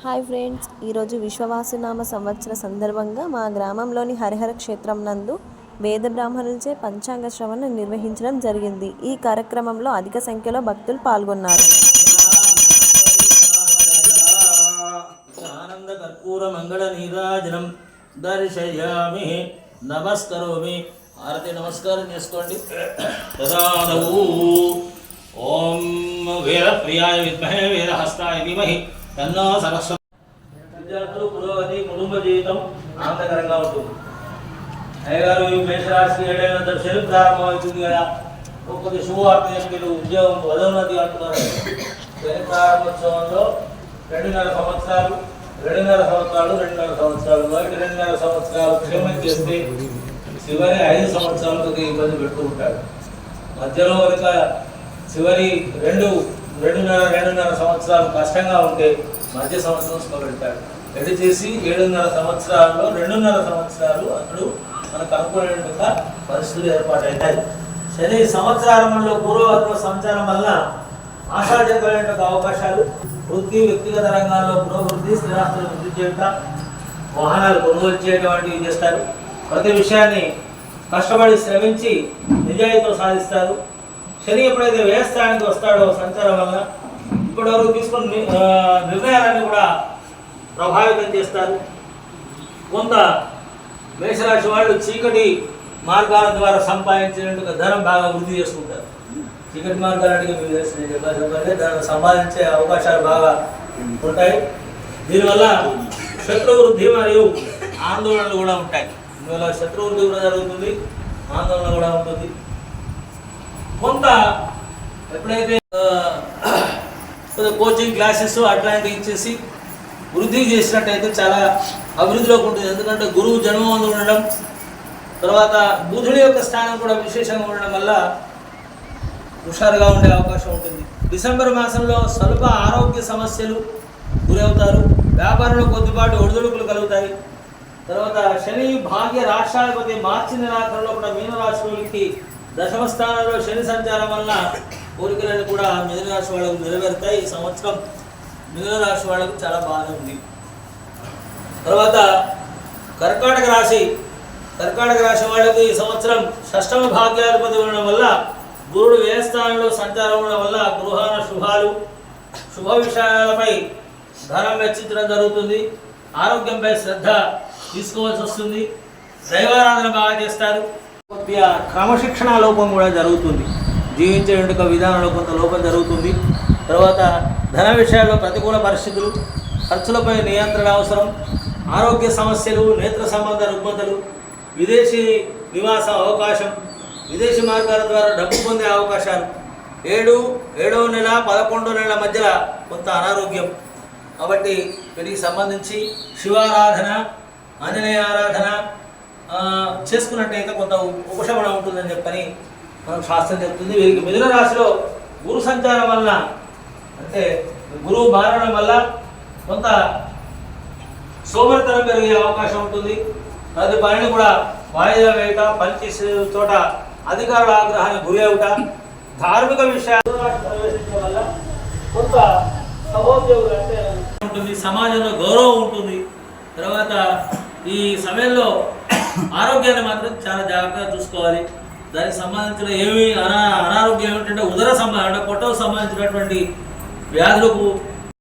Hi friends, ఈరోజు విశ్వవాసునామ సంవత్సర సందర్భంగా మా గ్రామంలోని హరిహర క్షేత్రం నందు వేద బ్రాహ్మణులచే పంచాంగ శ్రవణం నిర్వహించడం జరిగింది. ఈ కార్యక్రమంలో అధిక సంఖ్యలో భక్తులు పాల్గొన్నారు. ఆనంద కర్పూర మంగళ నీరాజనం దర్శయామి నమస్కరోమి. హారతి నమస్కారం చేసుకోండి. ఓం వేద ప్రియాయ విద్మహే వేదహస్తాయ ధీమహి తన్నో సరస్వతి. విద్యార్థులు పురోగతి, కుటుంబ జీవితం ఆనందకరంగా ఉంటుంది. అయ్యగారు ఈ మేషరాశి 7 దర్శనం ప్రారంభమవుతుంది కదా, ఒక్కొక్క శుభవార్త మీరు ఉద్యోగం పదోన్నతి అంటున్నారు. శని ప్రారంభోత్సవంలో 2.5 సంవత్సరాలు 2.5 సంవత్సరాలు 2.5 సంవత్సరాలు బయట 2.5 సంవత్సరాలు క్షేమం చేస్తే చివరి 5 సంవత్సరాలకు ఇబ్బంది పెడుతూ ఉంటాడు. మధ్యలో కనుక చివరి 2.5 సంవత్సరాలు కష్టంగా ఉంటే మధ్య సంవత్సరం స్లో పెడతాడు. ఎటు చేసి 7.5 సంవత్సరాల్లో 2.5 సంవత్సరాలు అప్పుడు మనకు అనుకునేట్టుగా పరిస్థితులు ఏర్పాటవుతాయి. శని సంవత్సరంలో పూర్వవర్గ సంచారం వల్ల ఆశాజనకమైన అవకాశాలు, వృత్తి వ్యక్తిగత రంగాల్లో పురోభివృద్ధి, స్థిరాస్తులు వృద్ధి చేయటం, వాహనాలు కొనుగోలు చేయడం వంటివి చేస్తారు. ప్రతి విషయాన్ని కష్టపడి శ్రమించి నిజాయితీతో సాధిస్తారు. శని ఎప్పుడైతే వ్యయస్థానానికి వస్తాడో సంచారం వల్ల ఇప్పటివరకు తీసుకున్న నిర్ణయాలన్నీ కూడా ప్రభావితం చేస్తారు. కొంత మేషరాశి వాళ్ళు చీకటి మార్గాల ద్వారా సంపాదించినట్టుగా ధనం బాగా వృద్ధి చేసుకుంటారు. చీకటి మార్గాలకి మీరు చెప్పాలంటే దాన్ని సంపాదించే అవకాశాలు బాగా ఉంటాయి. దీనివల్ల శత్రు వృద్ధి మరియు ఆందోళనలు కూడా ఉంటాయి. దీనివల్ల శత్రు వృద్ధి కూడా జరుగుతుంది, ఆందోళన కూడా ఉంటుంది. కొంత ఎప్పుడైతే కోచింగ్ క్లాసెస్ అట్లాంటివి ఇచ్చేసి వృద్ధి చేసినట్టయితే చాలా అభివృద్ధిలోకి ఉంటుంది. ఎందుకంటే గురువు జన్మమందు ఉండడం, తర్వాత బుధుడి యొక్క స్థానం కూడా విశేషంగా ఉండడం వల్ల హుషారుగా ఉండే అవకాశం ఉంటుంది. డిసెంబర్ మాసంలో స్వల్ప ఆరోగ్య సమస్యలు గురవుతారు. వ్యాపారంలో కొద్దిపాటు ఒడిదుడుకులు కలుగుతాయి. తర్వాత శని భాగ్య రాష్ట్రాధిపతి మార్చి నెలాఖరులో కూడా మీనరాశులకి దశమ స్థానంలో శని సంచారం వల్ల కోరికలను కూడా మిథున రాశి వాళ్ళకు నెరవేరుతాయి. ఈ సంవత్సరం మిథున రాశి వాళ్ళకు చాలా బాగానే ఉంది. తర్వాత కర్కాటక రాశి వాళ్ళకు ఈ సంవత్సరం షష్టమ భాగ్యాధిపతి ఉండడం వల్ల గురుడు వ్యయస్థానంలో సంచారం ఉండడం వల్ల గృహాన శుభాలు, శుభ విషయాలపై ధనం వెచ్చించడం జరుగుతుంది. ఆరోగ్యంపై శ్రద్ధ తీసుకోవాల్సి వస్తుంది. దైవారాధన బాగా చేస్తారు. కొద్దిగా క్రమశిక్షణ లోపం కూడా జరుగుతుంది. జీవించే విధానంలో కొంత లోపం జరుగుతుంది. తర్వాత ధన విషయాల్లో ప్రతికూల పరిస్థితులు, ఖర్చులపై నియంత్రణ అవసరం, ఆరోగ్య సమస్యలు, నేత్ర సంబంధ రుగ్మతలు, విదేశీ నివాస అవకాశం, విదేశీ మార్గాల ద్వారా డబ్బు పొందే అవకాశాలు, 7వ నెల 11వ నెల మధ్యలో కొంత అనారోగ్యం. కాబట్టి వీటికి సంబంధించి శివారాధన, ఆంజనేయ ఆరాధన చేసుకున్నట్టయితే కొంత ఉపశమనం ఉంటుందని చెప్పని మనకు శాస్త్రం చెప్తుంది. వీరికి మిథున రాశిలో గురు సంచారం వలన, అంటే గురువు మారడం వల్ల కొంత సోమరితనం పెరిగే అవకాశం ఉంటుంది. ప్రతి పనిని కూడా వాయిదా వేయట, పనిచేసే చోట అధికారుల ఆగ్రహానికి గురి అవుట, ధార్మిక విషయాలు ప్రవేశించడం వల్ల కొంత సహోద్యోగులు అంటే ఉంటుంది, సమాజంలో గౌరవం ఉంటుంది. తర్వాత ఈ సమయంలో ఆరోగ్యాన్ని మాత్రం చాలా జాగ్రత్తగా చూసుకోవాలి. దానికి సంబంధించిన అనారోగ్యం ఏమిటంటే ఉదర సంబంధం, అంటే పొట్టకు సంబంధించినటువంటి వ్యాధులకు